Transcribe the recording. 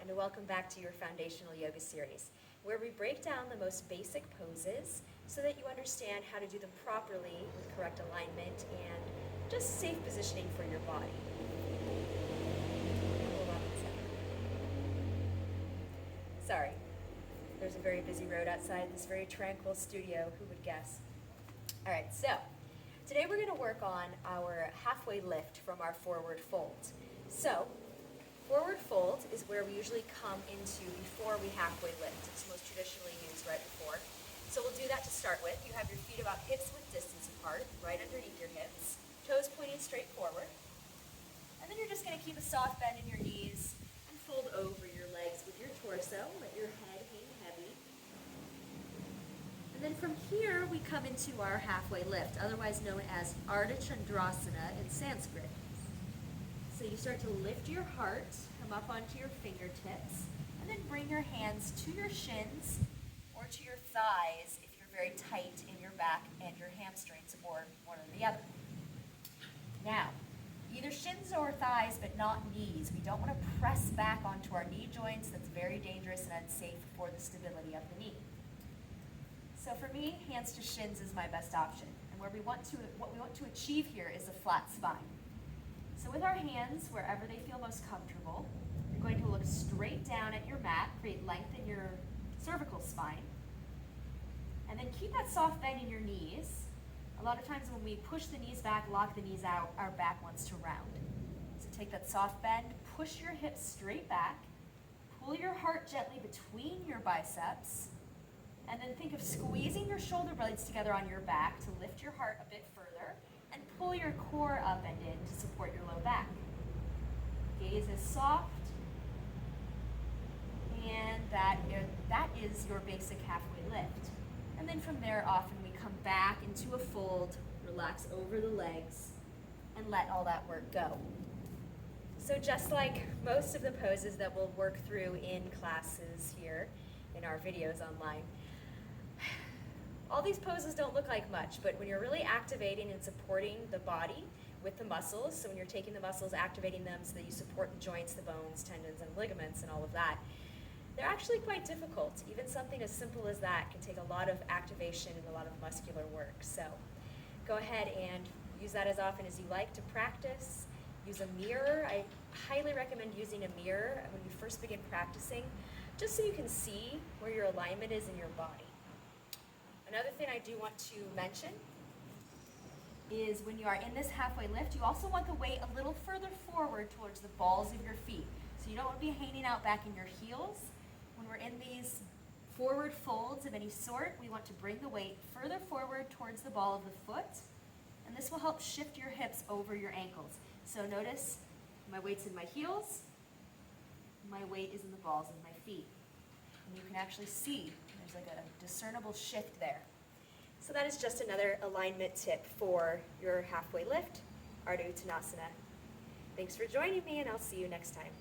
and welcome back to your Foundational Yoga series, where we break down the most basic poses so that you understand how to do them properly with correct alignment and just safe positioning for your body. Hold on a second. Sorry, there's a very busy road outside this very tranquil studio, who would guess? All right, so today we're going to work on our halfway lift from our forward fold. So, forward fold is where we usually come into before we halfway lift. It's most traditionally used right before. So we'll do that to start with. You have your feet about hips width distance apart, right underneath your hips, toes pointing straight forward. And then you're just going to keep a soft bend in your knees and fold over your legs with your torso. Let your head hang heavy. And then from here, we come into our halfway lift, otherwise known as Ardha Chandrasana in Sanskrit. So you start to lift your heart, come up onto your fingertips, and then bring your hands to your shins or to your thighs if you're very tight in your back and your hamstrings, or one or the other. Now, either shins or thighs, but not knees. We don't want to press back onto our knee joints. That's very dangerous and unsafe for the stability of the knee. So for me, hands to shins is my best option. And what we want to achieve here is a flat spine. So with our hands, wherever they feel most comfortable, you're going to look straight down at your mat, create length in your cervical spine, and then keep that soft bend in your knees. A lot of times when we push the knees back, lock the knees out, our back wants to round. So take that soft bend, push your hips straight back, pull your heart gently between your biceps, and then think of squeezing your shoulder blades together on your back to lift your heart a bit further, and pull your core up and in to support your low back. Gaze is soft, and that is your basic halfway lift. And then from there, often we come back into a fold, relax over the legs, and let all that work go. So just like most of the poses that we'll work through in classes here, in our videos online, all these poses don't look like much, but when you're really activating and supporting the body with the muscles, so when you're taking the muscles, activating them so that you support the joints, the bones, tendons, and ligaments, and all of that, they're actually quite difficult. Even something as simple as that can take a lot of activation and a lot of muscular work. So go ahead and use that as often as you like to practice. Use a mirror. I highly recommend using a mirror when you first begin practicing, just so you can see where your alignment is in your body. Another thing I do want to mention is when you are in this halfway lift, you also want the weight a little further forward towards the balls of your feet. So you don't want to be hanging out back in your heels. When we're in these forward folds of any sort, we want to bring the weight further forward towards the ball of the foot, and this will help shift your hips over your ankles. So notice my weight's in my heels, my weight is in the balls of my feet. And you can actually see there's like a discernible shift there. So that is just another alignment tip for your halfway lift, Ardha Uttanasana. Thanks for joining me, and I'll see you next time.